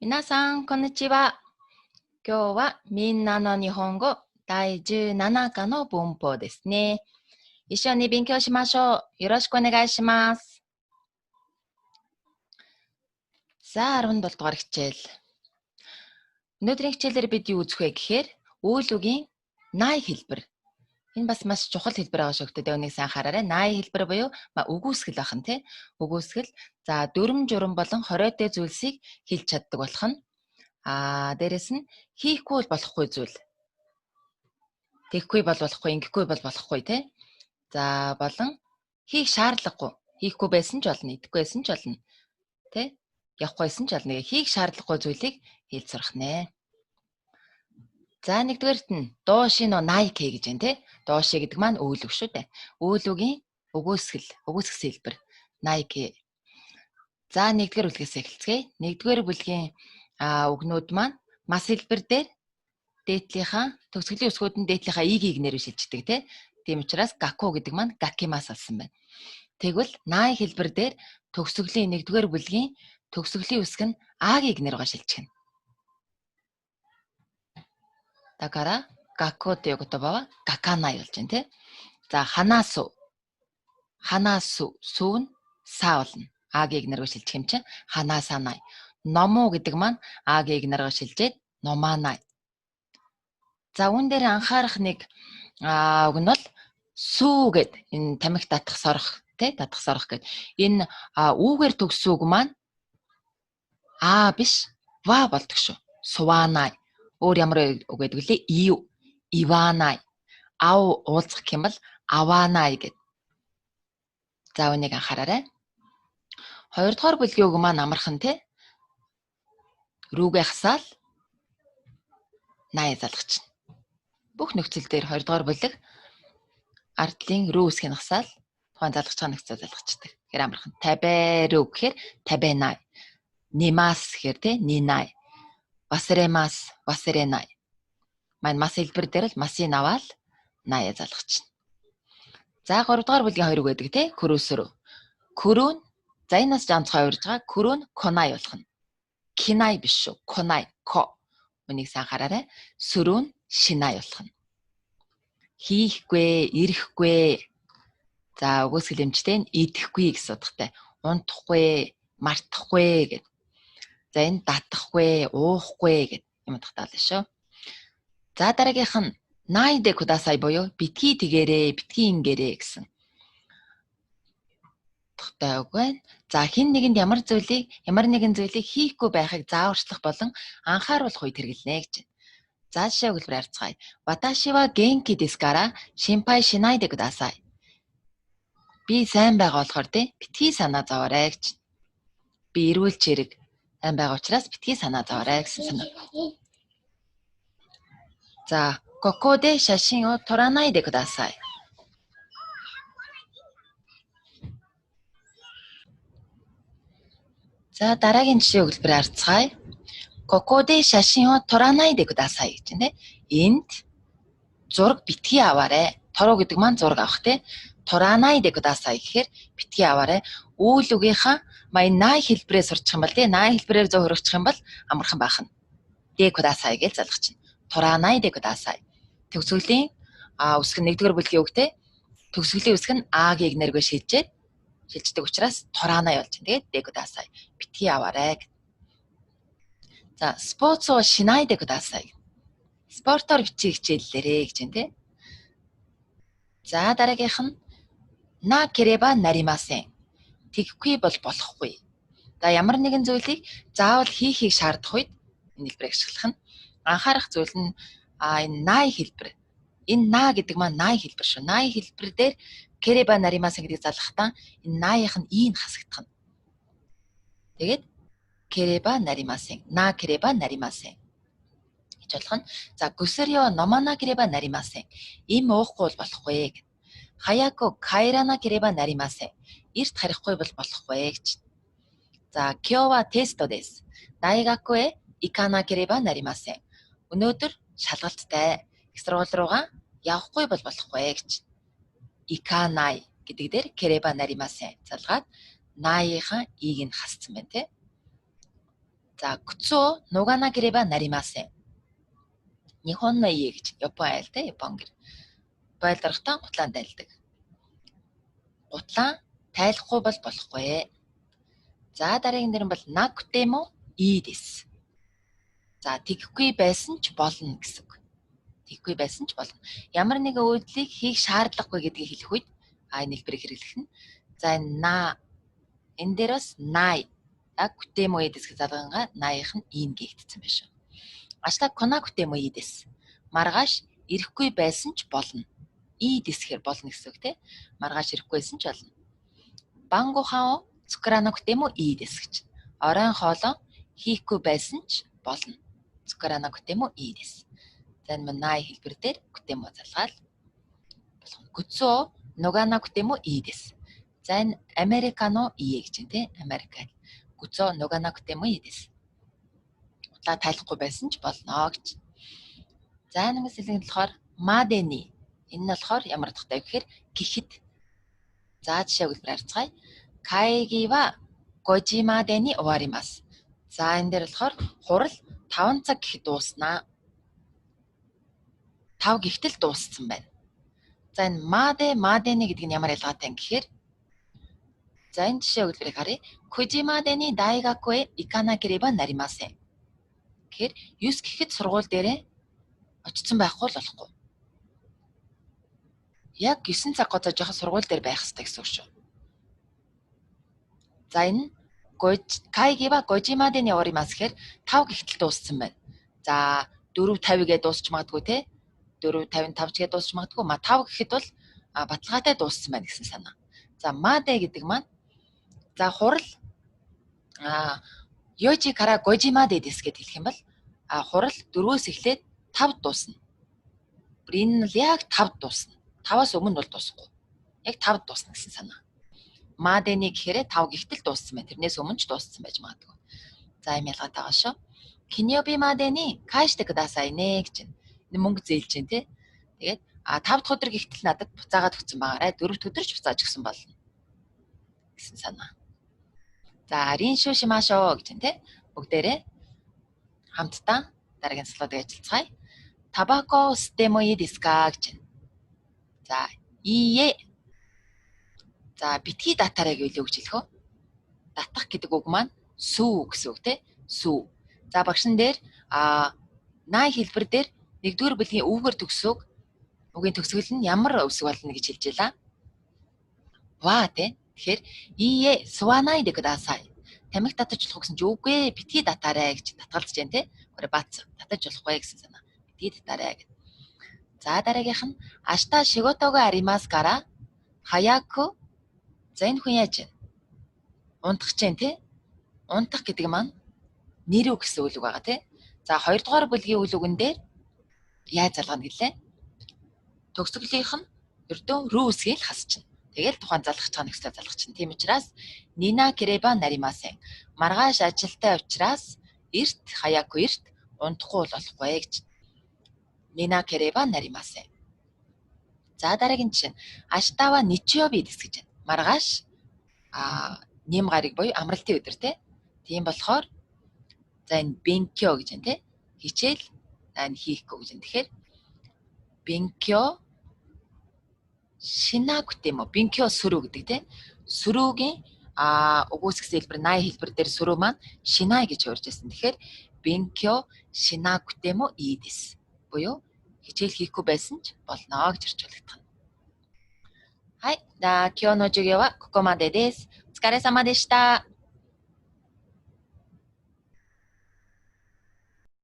皆さん、こんにちは。今日はみんなの日本語第17課の文法ですね。一緒に勉強しましょう。よろしくお願いします。За 17 дугаар хичээл. Өнөөдрийн хичээлээр бид юу үзэх вэ гэхээр үйл үгийн най хэлбэр. Энэ бас маш чухал хэлбэр байгаа шүү дээ. Өнийг сайн анхаараарай. Най хэлбэр буюу үгүйсгэл ахын тий. Үгүйсгэл. За дүрм журм болон хориотой зүйлсийг хэлж чаддаг болох нь. Дээрэс нь хийхгүй болохгүй зүйл. Тэгэхгүй бол болохгүй, ингэхгүй бол болохгүй тий. За болон хийх шаардлагагүй. Хийхгүй байсан ч болно, идэхгүй байсан ч болно. Тэ? Явахгүйсэн ч болно. Хийх шаардлагагүй зүйлийг хэлж сурах нэ. За нэгдүгээрт нь доошино найке гэж байна тий. Дооши гэдэг маань үйл үг шүү дээ. Үйл үгийн үгүйсгсэн хэлбэр. Найке. За нэгдүгээр бүлгээс эхэлцгээе. Нэгдүгээр бүлгийн үгнүүд маань мас хэлбэр дээр дээдлийнхаа төгсгөлийн үсгүүд нь дээдлийнхаа игийг нэрээр шилждэг тий. Тийм учраас гакку гэдэг маань гакимас алсан байна. Тэгвэл най хэлбэр дээр төгсгөлийн нэгдүгээр бүлгийн төгсгөлийн үсэг нь агийг нэрээр шилжигнэ. だから学校っていう言葉は学かないболж байна тий. За話すсүүн са болно. Агийг нэрээр шилжих юм чинь ханасанай. Номоо гэдэг маань агийг нэрээр шилжээд номанай. За үүн дээр анхаарах нэг үг нь бол сүү гэд энэ тамхи татах сорох тий татах сорох гэд энэ үүгээр төгссөн үг маань биш ва болдог шүү. Суванай. Өөр ямар үг гэдэг вүлээ? Ив, иванай. Ав уулзах гэх юм бол аванай гэд. За үнийг анхаараарай. Хоёрдугаар бүлгийн үг маань амархан тий. Рүүгээ хасаал най залгачна. Бүх нөхцөл дээр хоёрдугаар бүлэг ардлын рүү үсгийг хасаал тухайн залгаж байгаа нөхцөл залгачдаг. Тэгэхээр амархан. Табэ рүү гэхээр табэнай. Нимас гэхээр тий нинай. Васремас, васренай. Маань мас хэлбэр дээр л масыг аваад най залгачна. За 3 дугаар бүлгийн 2 үг гэдэг тий күрөөсөрөө. Күрүүн за энэ нас жамцгаа урьж байгаа. Күрүүн конай болох нь. Кинай биш шүү. Конай, ко. Үнийг сайн анхаараарай. Сөрүүн шинай болох нь. Хийхгүй, ирэхгүй. За үгүйсгэл эмчтэй нь идэхгүй гэсэн утгатай. Унтахгүй, мартахгүй гэдэг. За энэ датахгүй, уухгүй гэдэг юм утгатай шүү. За дараагийнх нь найдэ кудасай буюу битгий тэгээрээ, битгий ингээрээ гэсэн. Утгатай үг байна. За хин нэгэнд ямар нэгэн зүйлийг хийхгүй байхыг зааварчлах болон анхааруулах үед хэрэглэнэ гэж байна. За жишээ өгүүлбэр харцгаая. Ваташи ва генки desu kara shinpai shinaide kudasai. Би сайн байгаа болохоор битгий санаа зовоорой гэж. Би эрүүл чирэг сайн байгаа учраас битгий санаа зовоорой гэсэн санаа. За, кокоде шашин о торанайде кудасай. За дараагийн жишээ өгүүлбэр харцгаая. Кокоде шашин о торанайде кудасай гэж байна. Энд зураг битгий аваарай. Тороо гэдэг маань зураг авах тий. Торанайде кудасай гэхээр битгий аваарай. Үйл үгийнхаа най хэлбэрээр сурчих юм бол тий. Най хэлбэрээр зөв хөрөгчих юм бол амархан байх нь. Де кудасай гэж залгах чинь. Торанайде кудасай. Төгсгөлийн үсэг нь нэгдүгээр бүлгийн үгтэй. Төгсгөлийн үсэг нь агийг нэргээр шилждэг учраас торанай болж байна. Тэгээд де кудасай. Битгий аваарай. За спортс о шинайде кудасай. Спортоор бичиг хичээллээрээ гэж байна тий. За дараагийнх нь на кереба наримасен. Тэгхгүй бол болохгүй. За ямар нэгэн зүйлийг заавал хийхийг шаардах үед энэ хэлбэрийг ашиглах нь анхаарах зүйл нь энэ най хэлбэр. Энэ на гэдэг маань най хэлбэр шүү. Най хэлбэр дээр кереба наримасен гэдгийг залгахтаа энэ наих нь ийн хасагдах нь. Тэгээд кереба наримасен. На кереба наримасен. Гэж болох нь. За гүсэрио номана кереба наримасен. Им уухгүй бол болохгүй. Хаяко кайрана кереба наримасен. Эрт харихгүй бол болохгүй гэж. За кё ва тесто дес. Дайгакку э икана кереба наримасен. Өнөөдөр шалгалттай. Их сургууль руугаа явахгүй бол болохгүй гэж. Иканай гэдэг дээр кереба наримасен залгаад наийнхаа ийг нь хасцсан байна тий. За, 靴を脱がなければなりません。日本の家гэж Япон айлтай Япон гэр. Байлрахтаа гутлаан тайлдаг. Гутлаан тайлахгүй бол болохгүй. За дараагийн нэр нь бол накте мо ii desu. За тэгхгүй байсан ч болно гэсэн үг. Тэгхгүй байсан ч болно. Ямар нэгэн үйлдэлийг хийх шаардлагагүй гэдгийг хэлэх үед энэ хэлбэрийг хэрэглэх нь. За энэ дээр бас най акте мо ii desu гэж залгангаа наих нь ийн гээгдсэн байна шүү. Ашта конакте мо ii desu. Маргааш ирэхгүй байсан ч болно. Ii desu-гээр болно гэсэн үг те. Маргааш ирэхгүйсэн ч болно. Бангохан о цукранакте мо ii desu гэж. Оройн хоолоо хийхгүй байсан ч болно. Цукранакте мо ii desu. За энэ най хэлбэр дээр кте мо залгаал болох. Гүцөө нуганакте мо ii desu. За энэ американо ие гэж юм те. Америкал. Гүцөө нуганакте мо ii desu. Утлаа тайлахгүй байсан ч болно гэж. За нэгээс хэлэх болохоор мадени. Энэ нь болохоор ямар утгатай вэ гэхээр гэхэд. За жишээ хэлбэр харцгаая. Кайги ва 5時までに終わります. За энэ дээр болохоор хурал 5 цаг гэхэд дууснаа. 5 гэхтэл дууссан байна. За энэ мадени гэдэг нь ямар ялгаатай юм гэхээр за энэ жишээ хэлбэрийг харъя. 9時までに大学へ行かなければなりません. Тэгэхээр 9 гэхэд сургууль дээрээ очсон байхгүй л болохгүй. Яг 9 цаг гоцоо жоохон сургууль дээр байх хэрэгтэй гэсэн үг шүү. За энэ кайги ва 5時までに終わりますгэхээр 5 гэхтэл дууссан байна. За 4:50 гээд дуусч магадгүй те. 4:55 ч гээд дуусч магадгүй. 5 гэхэд бол баталгаатай дууссан байна гэсэн санаа. За маде гэдэг маань за хурал 4時から5時までですгэд хэлэх юм бол хурал 4-өөс эхлээд 5 дуусна. Энэ нь яг 5 дуусна. 5-аас өмнө бол дуусахгүй. Яг 5 дуусна гэсэн санаа. Мадени гэхээр 5 гэхтэл дууссан байна. Тэрнээс өмнө ч дууссан байж магадгүй. За юм ялгаатай байгаа шүү. Киньоби мадени кайште кудасай нэ гэж байна. Энэ мөнгө зээлж байна те. Тэгээд 5 дахь өдөр гэхтэл надад буцаагаад өгсөн байгаарай. 4 дахь өдөр ч буцааж өгсөн болно гэсэн санаа. За риншүү шимашоо гэж байна те. Бүгдээрээ хамтдаа дараагийн слайдыг ажиллацгаая. Табако吸ってもいいですかгэж байна. За ие. За битгий датараа гэвэл юу гэж хэлэх вэ? Датах гэдэг үг маань сүү гэсэн үг те. Сүү. За багшин дээр най хэлбэр дээр 1-р бүлгийн үүгээр төгсөг үгийн төгсгөл нь ямар үсэг болно гэж хэлж байлаа. Ва те. Тэгэхээр ие суанай дэ кудасай. Тамхи татаж болох гэсэн чи үгүй битгий датараа гэж татгалзаж байна те. Гүрэ бац татаж болохгүй гэсэн санаа. Битгий датараа гэж. За дараагийнх нь ашта шиготого аримас кара хаяку. За энэ хүн яаж вэ? Унтах чинь те. Унтах гэдэг маань нэр үг гэсэн үг байгаа те. За 2-р бүлгийн үйл үгэн дээр яаж залгана гэлээ? Төгсгөлийнх нь ердөө рүү үсгийг хасчихна. Тэгэл тухайн залгах чагаа нэгсээ залгах чинь. Тийм учраас нина кереба наримасен. Маргааш ажилтай учраас эрт хаяку эрт унтахгүй болохгүй гэж. Нина кереба наримасен. За дараагийн жишээ нь аштава ничиоби дэс гэж байна. Маргааш нэм гарыг буюу амралтын өдөр те. Тийм болохоор за энэ бенкё гэж байна те. Хичээл энэ хийхгүй гэж байна. Тэгэхээр бенкё шинакте мо бенкё сүрүү гэдэг те. Сүрүүгийн угүйсгсэн хэлбэр най хэлбэр дээр сүрүү маань шинай гэж хуурж байсан. Тэгэхээр бенкё шинакте мо ii desu. Буюу хичээл хийхгүй байсан ч болно гэж орчуулагдах нь. はい、今日の授業はここまでです。お疲れ様でした。